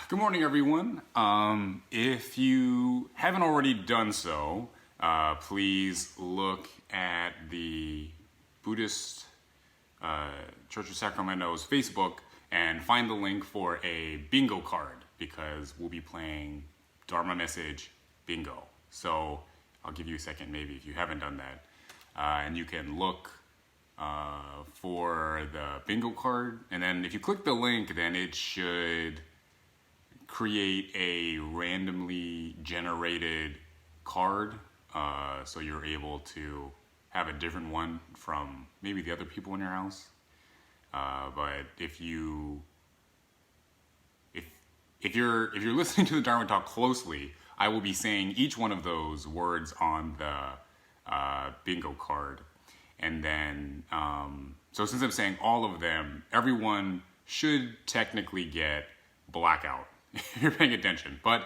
Good morning, everyone. If you haven't already done so, please look at the Buddhist Church of Sacramento's Facebook and find the link for a bingo card because we'll be playing Dharma Message Bingo. So I'll give you a second maybe if you haven't done that. And you can look for the bingo card. And then if you click the link, then it should create a randomly generated card. So you're able to have a different one from maybe the other people in your house. But if you're listening to the Dharma Talk closely, I will be saying each one of those words on the bingo card. And then, so since I'm saying all of them, everyone should technically get blackout if you're paying attention. But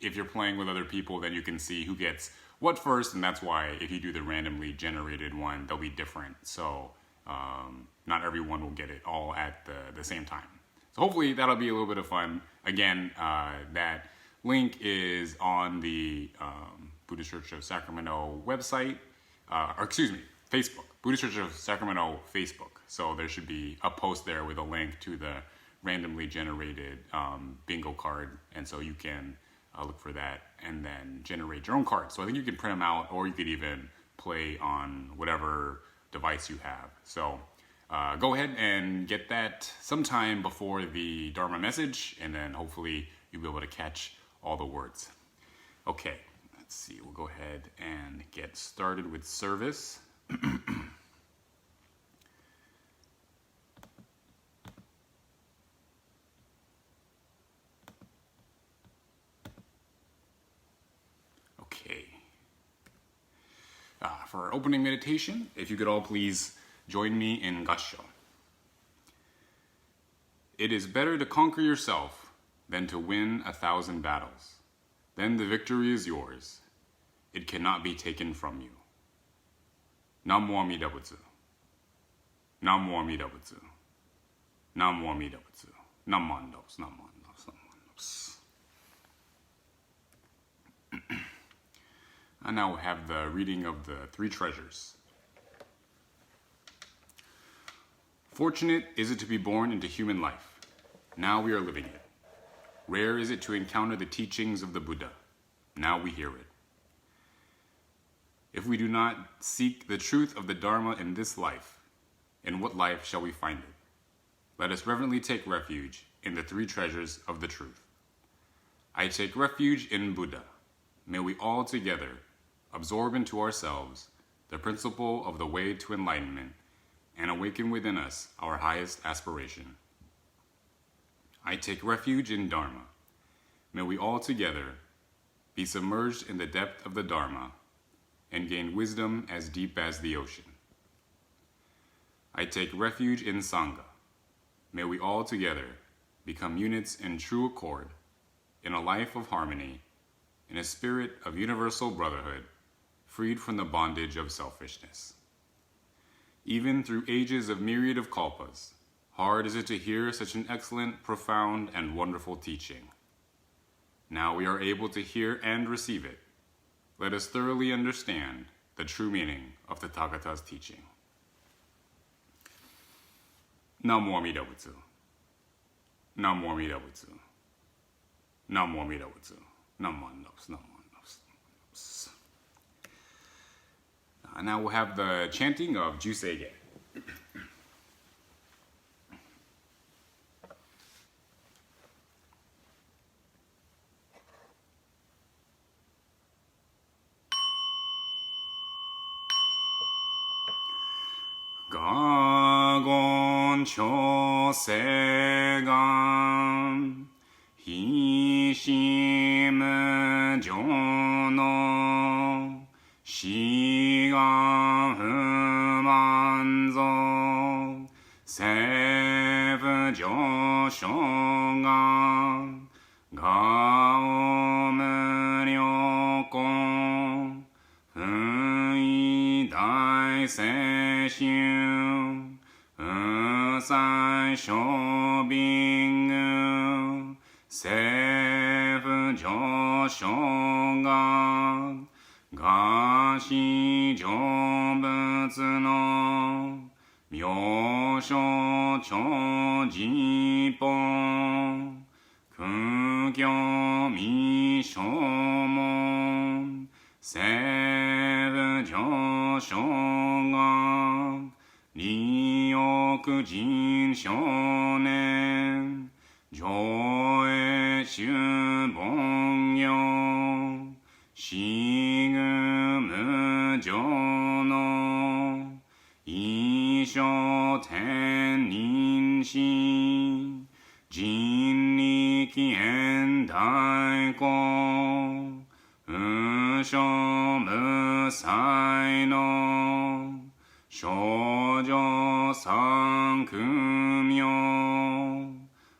if you're playing with other people, then you can see who gets what first. And that's why if you do the randomly generated one, they'll be different. So not everyone will get it all at the same time. So hopefully that'll be a little bit of fun. Again, that link is on the Buddhist Church of Sacramento website, Facebook, Buddhist Church of Sacramento Facebook. So there should be a post there with a link to the randomly generated bingo card. And so you can look for that and then generate your own cards. So I think you can print them out, or you could even play on whatever device you have. So go ahead and get that sometime before the Dharma message, and then hopefully you'll be able to catch all the words. Okay, let's see. We'll go ahead and get started with service. Okay. For our opening meditation, if you could all please join me in Gassho. It is better to conquer yourself than to win 1,000 battles. Then the victory is yours. It cannot be taken from you. Namo Amida Butsu. Namo Amida Butsu. Namo Amida Butsu. Namandos, namandos, namandos. I now have the reading of the three treasures. Fortunate is it to be born into human life. Now we are living it. Rare is it to encounter the teachings of the Buddha. Now we hear it. If we do not seek the truth of the Dharma in this life, in what life shall we find it? Let us reverently take refuge in the three treasures of the truth. I take refuge in Buddha. May we all together absorb into ourselves the principle of the way to enlightenment and awaken within us our highest aspiration. I take refuge in Dharma. May we all together be submerged in the depth of the Dharma and gain wisdom as deep as the ocean. I take refuge in Sangha. May we all together become units in true accord, in a life of harmony, in a spirit of universal brotherhood, freed from the bondage of selfishness. Even through ages of myriad of kalpas, hard is it to hear such an excellent, profound, and wonderful teaching. Now we are able to hear and receive it. Let us thoroughly understand the true meaning of the Tathagata's teaching. Namo Amida Butsu. Namo Amida Butsu. Namo Amida Butsu. Namandos, namandos. Now we'll have the chanting of Jusei. Gagon chosegan hishimu jono shigan humanzo sevu joshogan gaomu ryokon fui dai seishu 最小便政府上昇が餓死成仏の妙所長寺法苦行未消門政府上昇が利欲人少年上映衆凡行死ぐ無常の一生天人死人力現代公無所無才の少女三苦名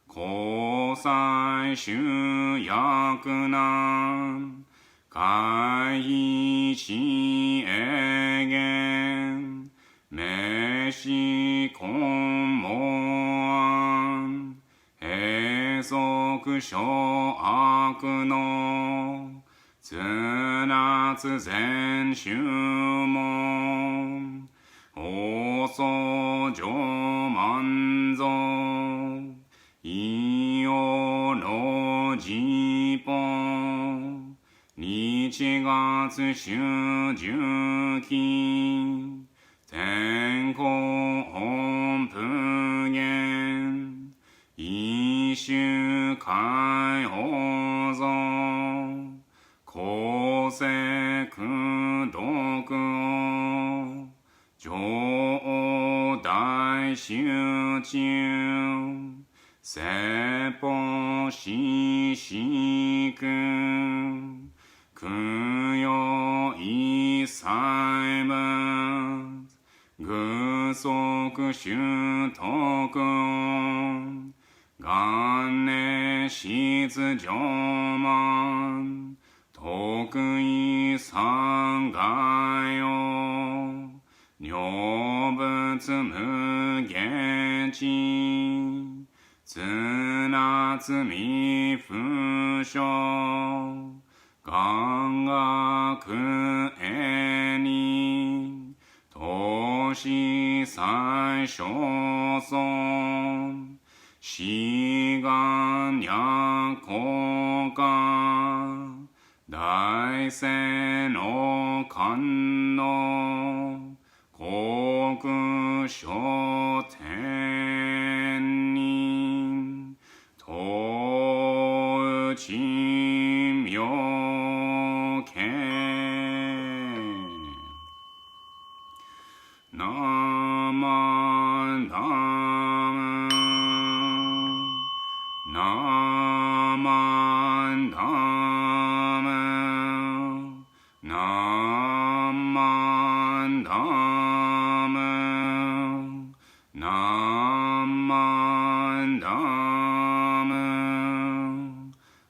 交際集約難会議し永遠名詞根門案閉塞小悪のつなつ全宗門放送上満蔵異様の寺本日月主十期天候本普賢一種海宝蔵公正苦毒を上大集中説法ししく供養一切物具足習徳音元年質上満得意三害を女仏無下地つなつみ不詳願学絵に投資最小尊志願や効果大聖の観の国書天人東内妙見ナマンダムナマンダムナマンダムナマンダム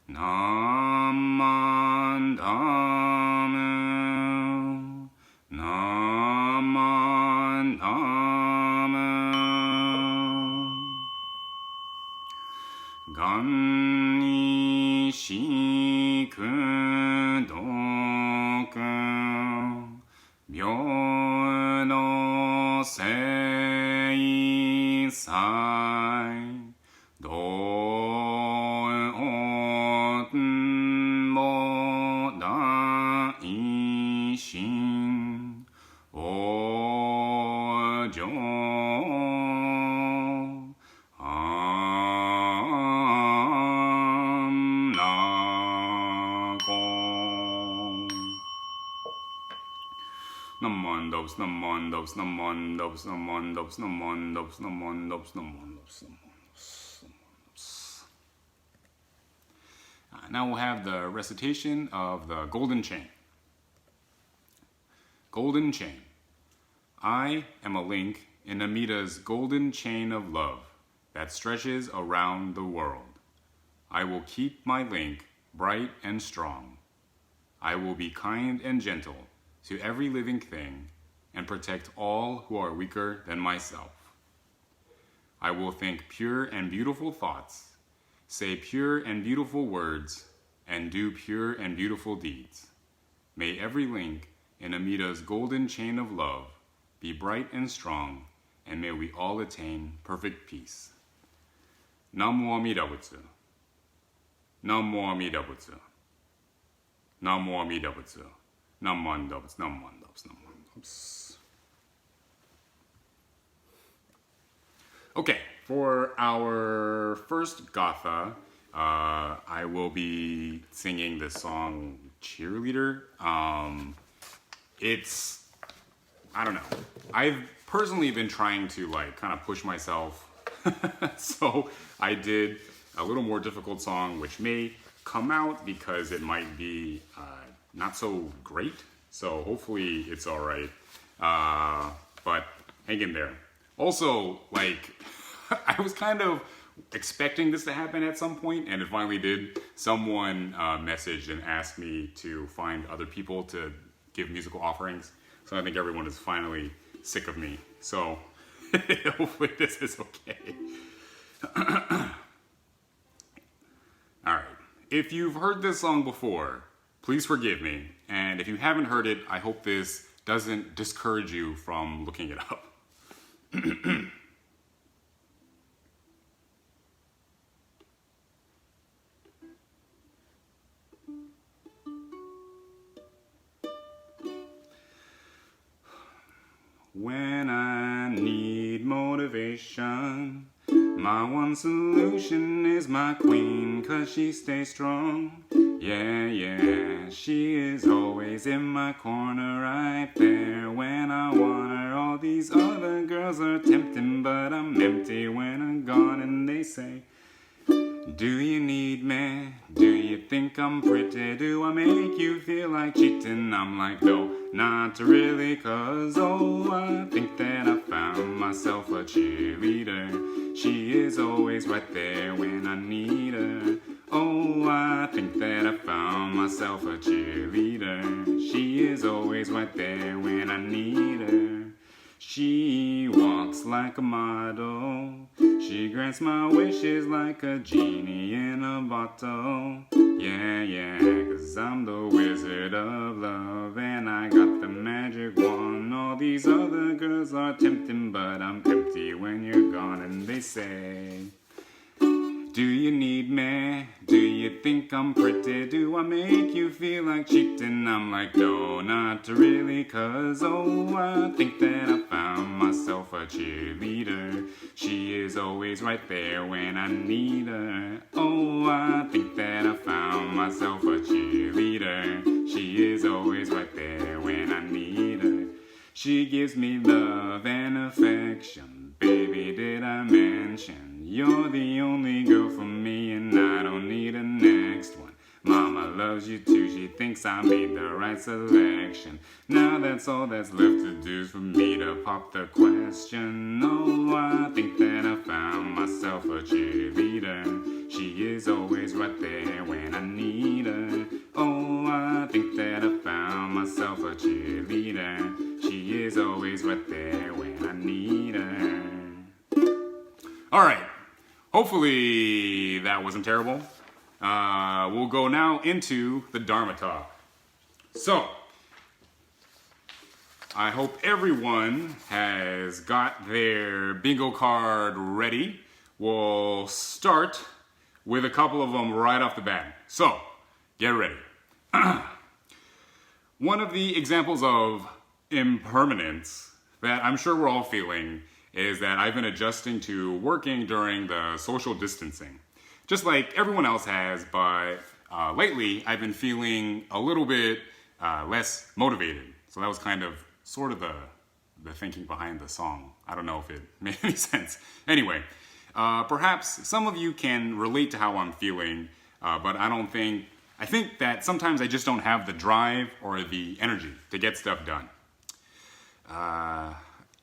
ナマンダムナマンダム願にしくどく平等聖祭道も大心往生安那公Namandos, namandos, namandos, namandos, namandos, namandos, namandos, namandos. Now we'll have the recitation of the golden chain. Golden chain. I am a link in Amita's golden chain of love that stretches around the world. I will keep my link bright and strong. I will be kind and gentle to every living thing and protect all who are weaker than myself. I will think pure and beautiful thoughts, say pure and beautiful words, and do pure and beautiful deeds. May every link in Amita's golden chain of love be bright and strong, and may we all attain perfect peace. Namo Amida Butsu. Namo Amida Butsu. Namo Amida Butsu. Namo Amida Butsu. Namo Amida Butsu. Namo Amida Butsu. Okay, for our first Gatha, I will be singing the song Cheerleader. I don't know. I've personally been trying to kind of push myself. So I did a little more difficult song, which may come out because it might be not so great. So hopefully it's all right. But hang in there. Also, I was kind of expecting this to happen at some point, and it finally did. Someone messaged and asked me to find other people to give musical offerings. So I think everyone is finally sick of me. So hopefully this is okay. All right. If you've heard this song before, please forgive me. And if you haven't heard it, I hope this doesn't discourage you from looking it up. When I need motivation, my one solution is my queen, 'cause she stays strong. Yeah, she is always in my corner right there when I want her. All these other girls are tempting, but I'm empty when I'm gone, and they say, do you need me? Do you think I'm pretty? Do I make you feel like cheating? I'm like, no, not really, 'cause I think that I found myself a cheerleader. She is always right there when I need her. I think that I found myself a cheerleader. She is always right there when I need her. She walks like a model. She grants my wishes like a genie in a bottle. Yeah, 'cause I'm the wizard of love, and I got the magic wand. All these other girls are tempting, but I'm empty when you're gone, and they say, do you need me? Do you think I'm pretty? Do I make you feel like cheating? I'm like, no, not really, 'cause I think that I found myself a cheerleader. She is always right there when I need her. I think that I found myself a cheerleader. She is always right there when I need her. She gives me love and affection. Baby, did I mention you're the only girl for me, and I don't need a next one. Mama loves you too, she thinks I made the right selection. Now that's all that's left to do for me to pop the question. I think that I found myself a cheerleader. She is always right there when I need her. I think that I found myself a cheerleader. She is always right there when I need her. All right. Hopefully that wasn't terrible. We'll go now into the Dharma Talk. So, I hope everyone has got their bingo card ready. We'll start with a couple of them right off the bat. So, get ready. One of the examples of impermanence that I'm sure we're all feeling is that I've been adjusting to working during the social distancing. Just like everyone else has, but lately I've been feeling a little bit less motivated. So that was sort of the thinking behind the song. I don't know if it made any sense. Anyway, perhaps some of you can relate to how I'm feeling, but I think that sometimes I just don't have the drive or the energy to get stuff done.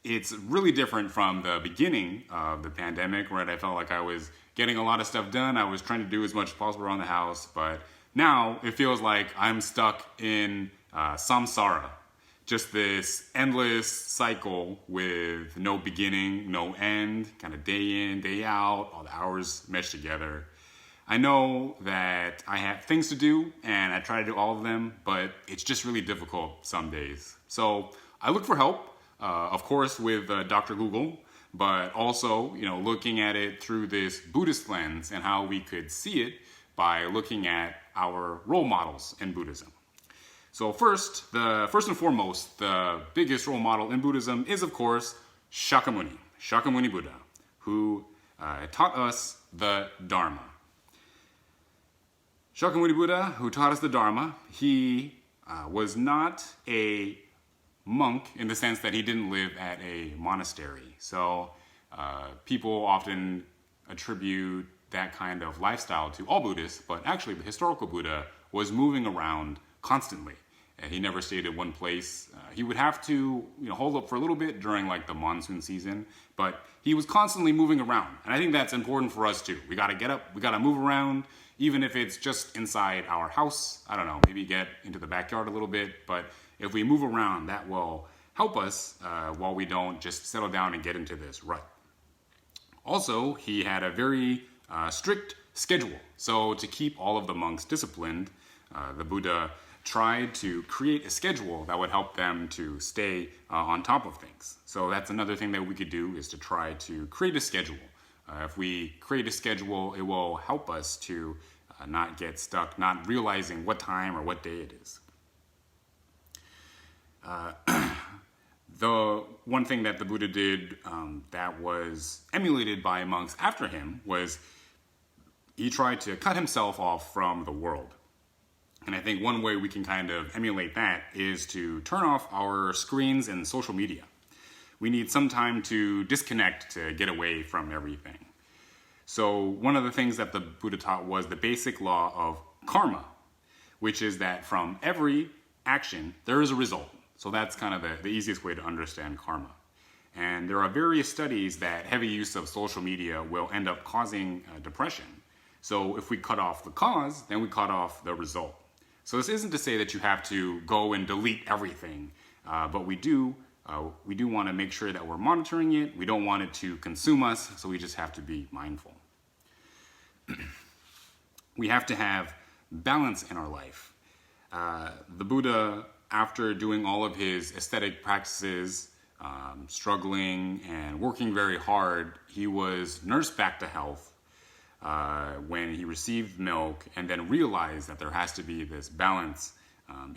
It's really different from the beginning of the pandemic, where I felt like I was getting a lot of stuff done. I was trying to do as much as possible around the house, but now it feels like I'm stuck in samsara, just this endless cycle with no beginning, no end, kind of day in, day out, all the hours meshed together. I know that I have things to do and I try to do all of them, but it's just really difficult some days. So I look for help, of course, with Dr. Google, but also, looking at it through this Buddhist lens and how we could see it by looking at our role models in Buddhism. So first and foremost, the biggest role model in Buddhism is, of course, Shakyamuni Buddha, who taught us the Dharma. Shakyamuni Buddha, who taught us the Dharma, he was not a monk in the sense that he didn't live at a monastery. So people often attribute that kind of lifestyle to all Buddhists, but actually the historical Buddha was moving around constantly. He never stayed at one place. He would have to hold up for a little bit during like the monsoon season, but he was constantly moving around. And I think that's important for us too. We got to get up, we got to move around, even if it's just inside our house. I don't know, maybe get into the backyard a little bit, but if we move around, that will help us while we don't just settle down and get into this rut. Also, he had a very strict schedule. So to keep all of the monks disciplined, the Buddha tried to create a schedule that would help them to stay on top of things. So that's another thing that we could do, is to try to create a schedule. If we create a schedule, it will help us to not get stuck, not realizing what time or what day it is. The one thing that the Buddha did that was emulated by monks after him was he tried to cut himself off from the world. And I think one way we can kind of emulate that is to turn off our screens and social media. We need some time to disconnect, to get away from everything. So one of the things that the Buddha taught was the basic law of karma, which is that from every action, there is a result. So that's kind of the easiest way to understand karma. And there are various studies that heavy use of social media will end up causing depression. So if we cut off the cause, then we cut off the result. So this isn't to say that you have to go and delete everything, but we do want to make sure that we're monitoring it. We don't want it to consume us, so we just have to be mindful. We have to have balance in our life. The Buddha, after doing all of his aesthetic practices, struggling and working very hard, he was nursed back to health when he received milk, and then realized that there has to be this balance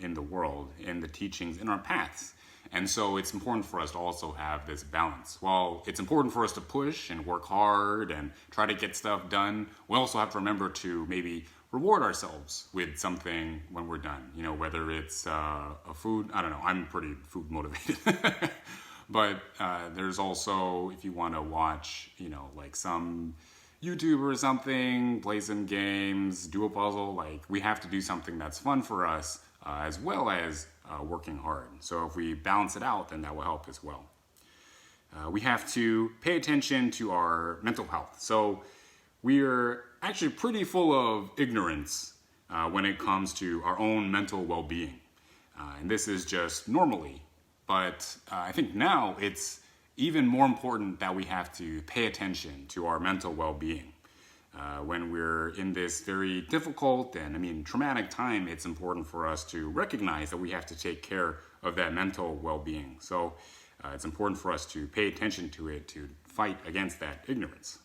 in the world, in the teachings, in our paths. And so it's important for us to also have this balance. While it's important for us to push and work hard and try to get stuff done, we also have to remember to maybe reward ourselves with something when we're done. Whether it's a food, I don't know, I'm pretty food motivated. But there's also, if you want to watch, like some YouTube or something, play some games, do a puzzle, we have to do something that's fun for us as well as working hard. So if we balance it out, then that will help as well. We have to pay attention to our mental health. So we are actually pretty full of ignorance when it comes to our own mental well-being. And this is just normally, but I think now it's even more important that we have to pay attention to our mental well-being. When we're in this very difficult and traumatic time, it's important for us to recognize that we have to take care of that mental well-being. So it's important for us to pay attention to it, to fight against that ignorance.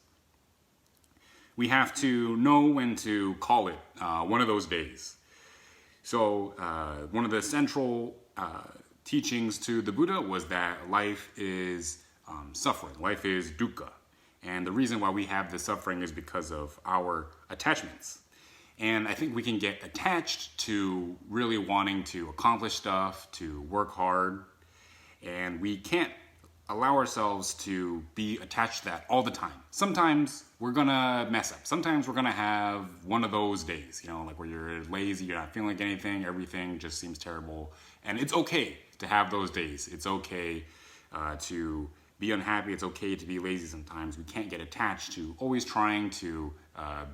We have to know when to call it one of those days. So one of the central teachings to the Buddha was that life is suffering. Life is dukkha. And the reason why we have this suffering is because of our attachments. And I think we can get attached to really wanting to accomplish stuff, to work hard, and we can't allow ourselves to be attached to that all the time. Sometimes we're gonna mess up. Sometimes we're gonna have one of those days, where you're lazy, you're not feeling like anything, everything just seems terrible. And it's okay to have those days. It's okay to be unhappy. It's okay to be lazy sometimes. We can't get attached to always trying to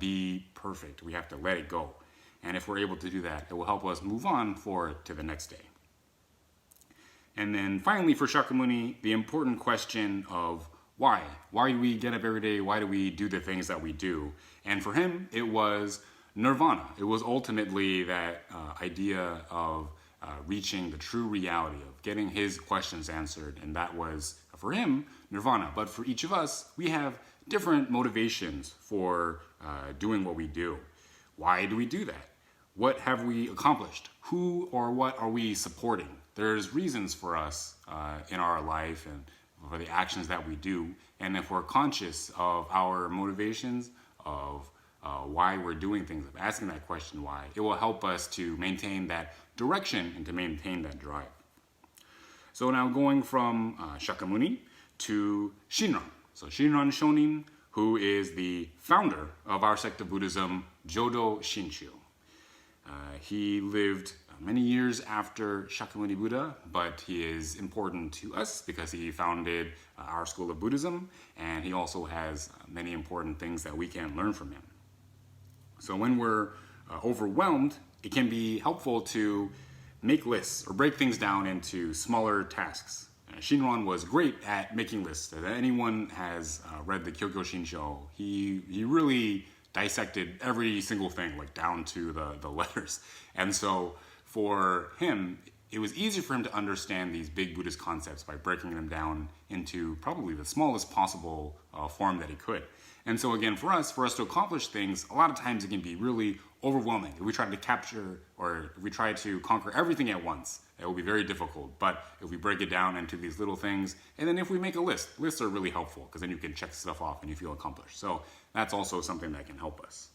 be perfect. We have to let it go. And if we're able to do that, it will help us move on forward to the next day. And then finally for Shakyamuni, the important question of why? Why do we get up every day? Why do we do the things that we do? And for him, it was nirvana. It was ultimately that idea of reaching the true reality, of getting his questions answered. And that was, for him, nirvana. But for each of us, we have different motivations for doing what we do. Why do we do that? What have we accomplished? Who or what are we supporting? There's reasons for us in our life and for the actions that we do. And if we're conscious of our motivations, of why we're doing things, of asking that question why, it will help us to maintain that direction and to maintain that drive. So now going from Shakyamuni to Shinran. So Shinran Shonin, who is the founder of our sect of Buddhism, Jodo Shinshu. He lived many years after Shakyamuni Buddha, but he is important to us because he founded our school of Buddhism, and he also has many important things that we can learn from him. So when we're overwhelmed, it can be helpful to make lists or break things down into smaller tasks. Shinran was great at making lists. If anyone has read the Kyokyo Shinsho, he really dissected every single thing, like down to the letters. And so for him, it was easier for him to understand these big Buddhist concepts by breaking them down into probably the smallest possible form that he could. And so again, for us to accomplish things, a lot of times it can be really overwhelming. If we try to capture or if we try to conquer everything at once, it will be very difficult. But if we break it down into these little things, and then if we make a list, lists are really helpful because then you can check stuff off and you feel accomplished. So that's also something that can help us.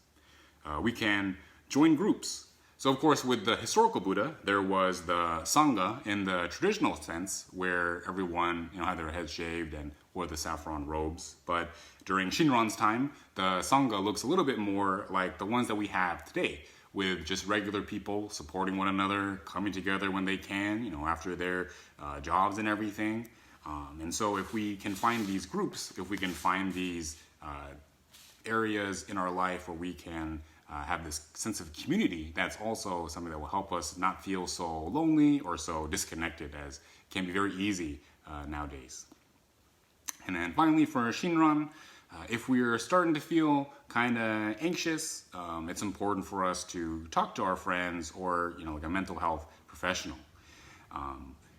We can join groups. So of course, with the historical Buddha, there was the Sangha in the traditional sense, where everyone had their heads shaved and wore the saffron robes. But during Shinran's time, the Sangha looks a little bit more like the ones that we have today, with just regular people supporting one another, coming together when they can, after their jobs and everything. And so if we can find these groups, if we can find these areas in our life where we can have this sense of community, that's also something that will help us not feel so lonely or so disconnected, as can be very easy nowadays. And then finally for Shinran, if we're starting to feel kind of anxious, it's important for us to talk to our friends or like a mental health professional.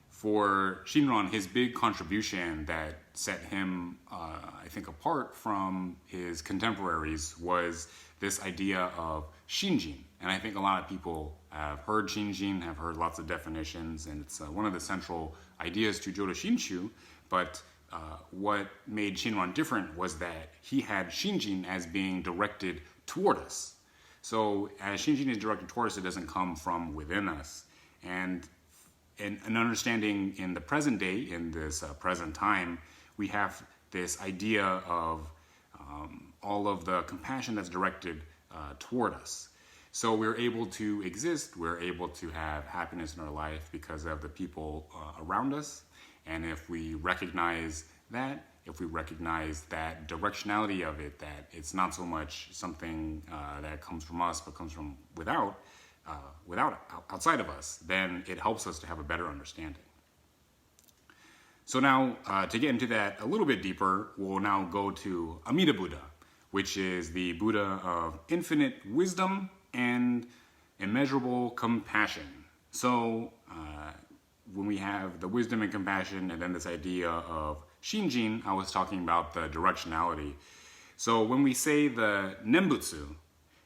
For Shinran, his big contribution that set him, I think, apart from his contemporaries was this idea of Shinjin. And I think a lot of people have heard Shinjin, have heard lots of definitions, and it's one of the central ideas to Jodo Shinshu. But what made Shinran different was that he had Shinjin as being directed toward us. So as Shinjin is directed toward us, it doesn't come from within us. And an understanding in the present day, in this present time, we have this idea of all of the compassion that's directed toward us. So we're able to exist, we're able to have happiness in our life because of the people around us. And if we recognize that, if we recognize that directionality of it, that it's not so much something that comes from us, but comes from outside of us, then it helps us to have a better understanding. So now, to get into that a little bit deeper, we'll now go to Amida Buddha, which is the Buddha of infinite wisdom and immeasurable compassion. So when we have the wisdom and compassion and then this idea of Shinjin, I was talking about the directionality. So when we say the Nembutsu,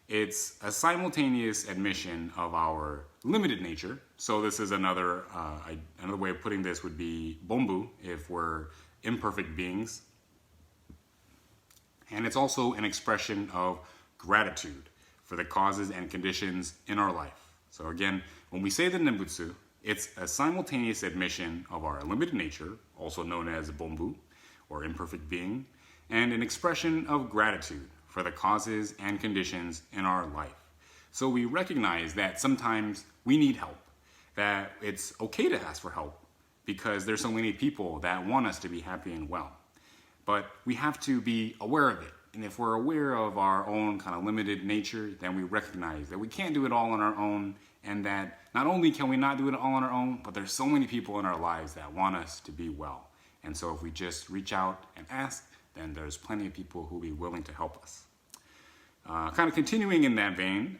it's a simultaneous admission of our limited nature. So this is another way of putting this would be Bonbu, if we're imperfect beings. And it's also an expression of gratitude for the causes and conditions in our life. So again, when we say the Nembutsu, it's a simultaneous admission of our limited nature, also known as Bonbu, or imperfect being, and an expression of gratitude for the causes and conditions in our life. So we recognize that sometimes we need help, that it's okay to ask for help because there's so many people that want us to be happy and well. But we have to be aware of it. And if we're aware of our own kind of limited nature, then we recognize that we can't do it all on our own and that not only can we not do it all on our own, but there's so many people in our lives that want us to be well. And so if we just reach out and ask, then there's plenty of people who will be willing to help us. Kind of continuing in that vein,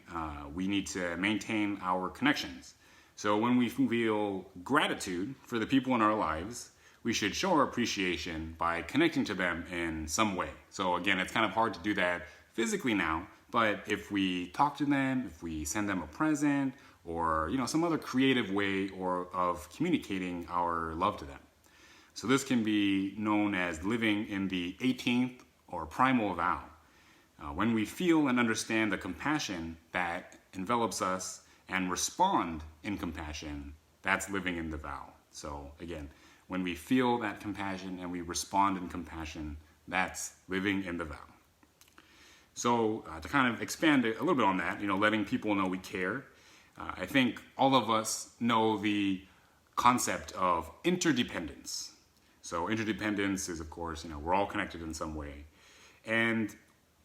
we need to maintain our connections. So when we feel gratitude for the people in our lives, we should show our appreciation by connecting to them in some way. So again, it's kind of hard to do that physically now, but if we talk to them, if we send them a present, or some other creative way of communicating our love to them. So this can be known as living in the 18th or primal vow. When we feel and understand the compassion that envelops us and respond in compassion, that's living in the vow. So again, when we feel that compassion and we respond in compassion, that's living in the vow. So to kind of expand a little bit on that, letting people know we care, I think all of us know the concept of interdependence. So interdependence is, of course, we're all connected in some way. And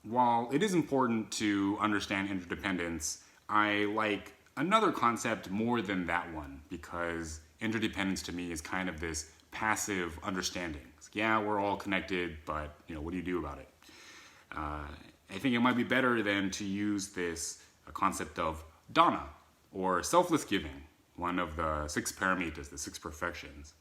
while it is important to understand interdependence, I like another concept more than that one, because interdependence to me is kind of this passive understanding. It's like, yeah, we're all connected, but what do you do about it? I think it might be better than to use this concept of dana, or selfless giving, one of the 6 paramitas, the 6 perfections.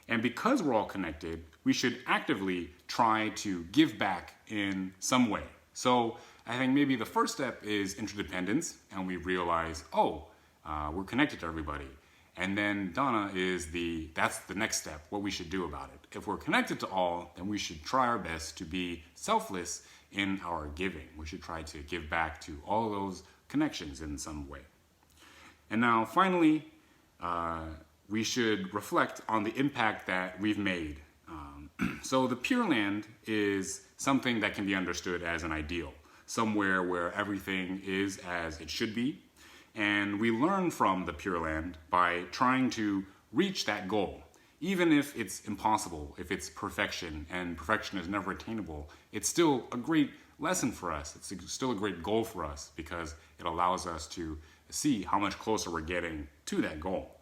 And because we're all connected, we should actively try to give back in some way. So I think maybe the first step is interdependence, and we realize, we're connected to everybody. And then dana that's the next step, what we should do about it. If we're connected to all, then we should try our best to be selfless in our giving. We should try to give back to all those connections in some way. And now finally, we should reflect on the impact that we've made. So the Pure Land is something that can be understood as an ideal, somewhere where everything is as it should be. And we learn from the Pure Land by trying to reach that goal. Even if it's impossible, if it's perfection, and perfection is never attainable, it's still a great lesson for us. It's still a great goal for us, because it allows us to see how much closer we're getting to that goal.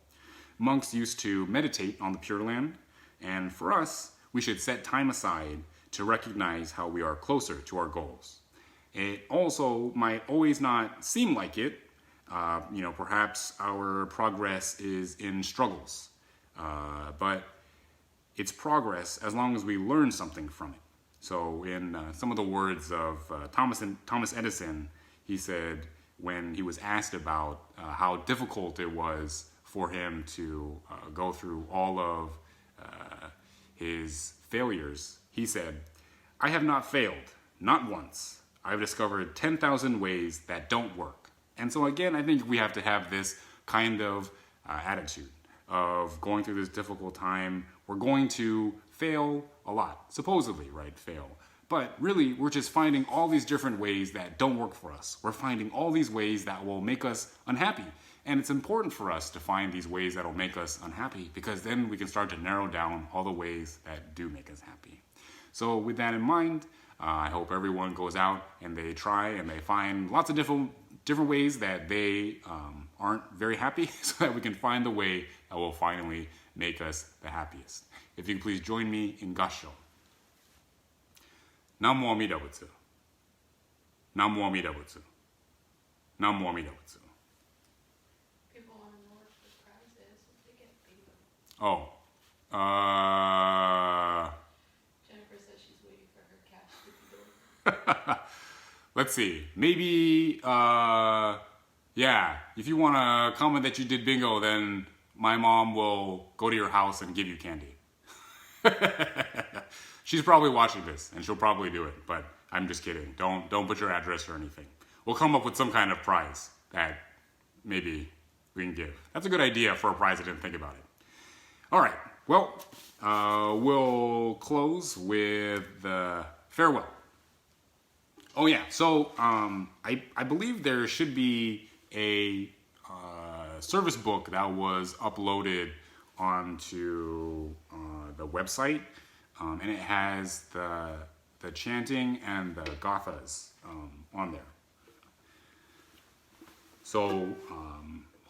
Monks used to meditate on the Pure Land, and for us, we should set time aside to recognize how we are closer to our goals. It also might always not seem like it. Perhaps our progress is in struggles, but it's progress as long as we learn something from it. So in some of the words of Thomas Edison, he said, when he was asked about how difficult it was for him to go through all of his failures, he said, "I have not failed, not once. I've discovered 10,000 ways that don't work." And so again, I think we have to have this kind of attitude of going through this difficult time. We're going to fail a lot, supposedly, right? Fail. But really, we're just finding all these different ways that don't work for us. We're finding all these ways that will make us unhappy. And it's important for us to find these ways that will make us unhappy, because then we can start to narrow down all the ways that do make us happy. So with that in mind, I hope everyone goes out and they try and they find lots of different ways that they aren't very happy, so that we can find the way that will finally make us the happiest. If you can please join me in Gassho. Namo Amida Butsu. Namo Amida Butsu. Namo Amida Butsu. People want to know what the prize is if they get bingo. Jennifer says she's waiting for her cash to be delivered. Let's see. Maybe, if you want to comment that you did bingo, then my mom will go to your house and give you candy. She's probably watching this, and she'll probably do it, but I'm just kidding. Don't put your address or anything. We'll come up with some kind of prize that maybe we can give. That's a good idea for a prize. I didn't think about it. All right. Well, we'll close with the farewell. Oh yeah, so I believe there should be a service book that was uploaded onto the website, and it has the chanting and the gathas on there. So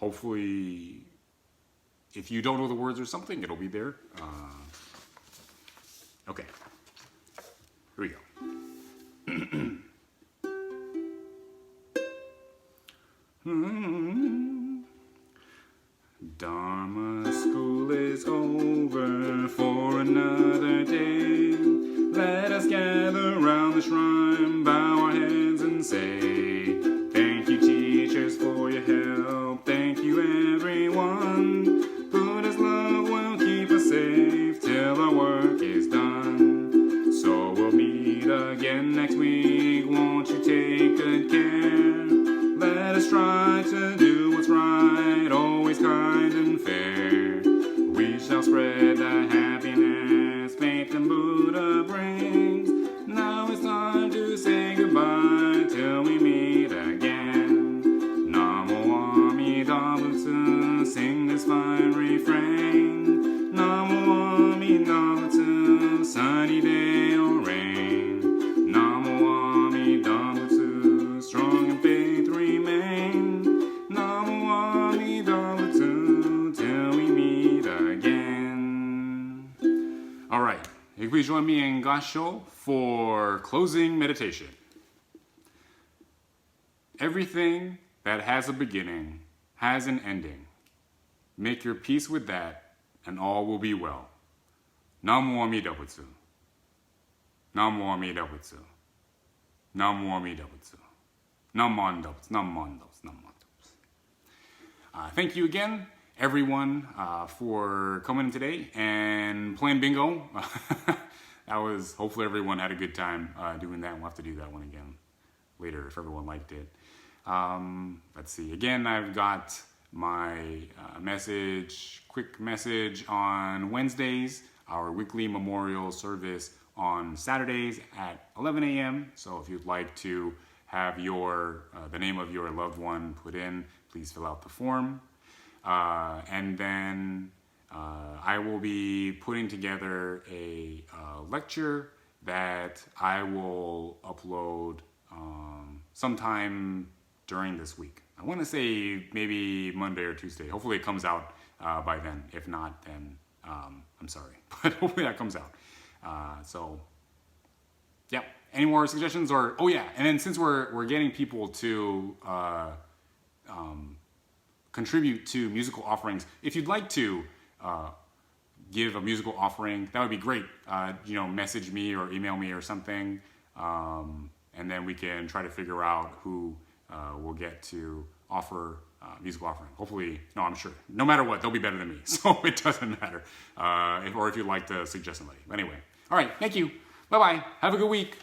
hopefully, if you don't know the words or something, it'll be there. Okay, here we go. Dharma school is over for another day. Let us gather round the shrine, bow our heads and say, thank you teachers for your help, thank you everyone. Buddha's love will keep us safe till our work is done. So we'll meet again next week, won't you take good care? Let us try to do what's right, always kind and fair. We shall spread the happiness faith and Buddha brings. Now it's time to say goodbye till we meet again. Namo Amida Butsu, sing this fine refrain. Namo Amida Butsu, sunny day or rain. Namo Amida Butsu, strong in faith remain. Namo Amida Butsu, till we meet again. All right, please join me in Gasho for closing meditation. Everything that has a beginning has an ending. Make your peace with that, and all will be well. Namo Amida Butsu. Namo Amida Butsu. Namo Amida Butsu. Namandos, namandos, namandos. Thank you again, everyone, for coming in today and playing bingo. That was, hopefully everyone had a good time doing that. We'll have to do that one again later if everyone liked it. Let's see. Again, I've got my quick message on Wednesdays, our weekly memorial service on Saturdays at 11 a.m. So if you'd like to have the name of your loved one put in, please fill out the form. And then I will be putting together a lecture that I will upload sometime during this week. I want to say maybe Monday or Tuesday. Hopefully it comes out by then. If not, then I'm sorry. But hopefully that comes out. So, yeah. Any more suggestions? Or and then since we're getting people to contribute to musical offerings, if you'd like to give a musical offering, that would be great. Message me or email me or something, and then we can try to figure out who will get to offer musical offering. Hopefully, no, I'm sure. No matter what, they'll be better than me, so it doesn't matter. Or if you'd like to suggest somebody. But anyway, all right, thank you. Bye-bye. Have a good week.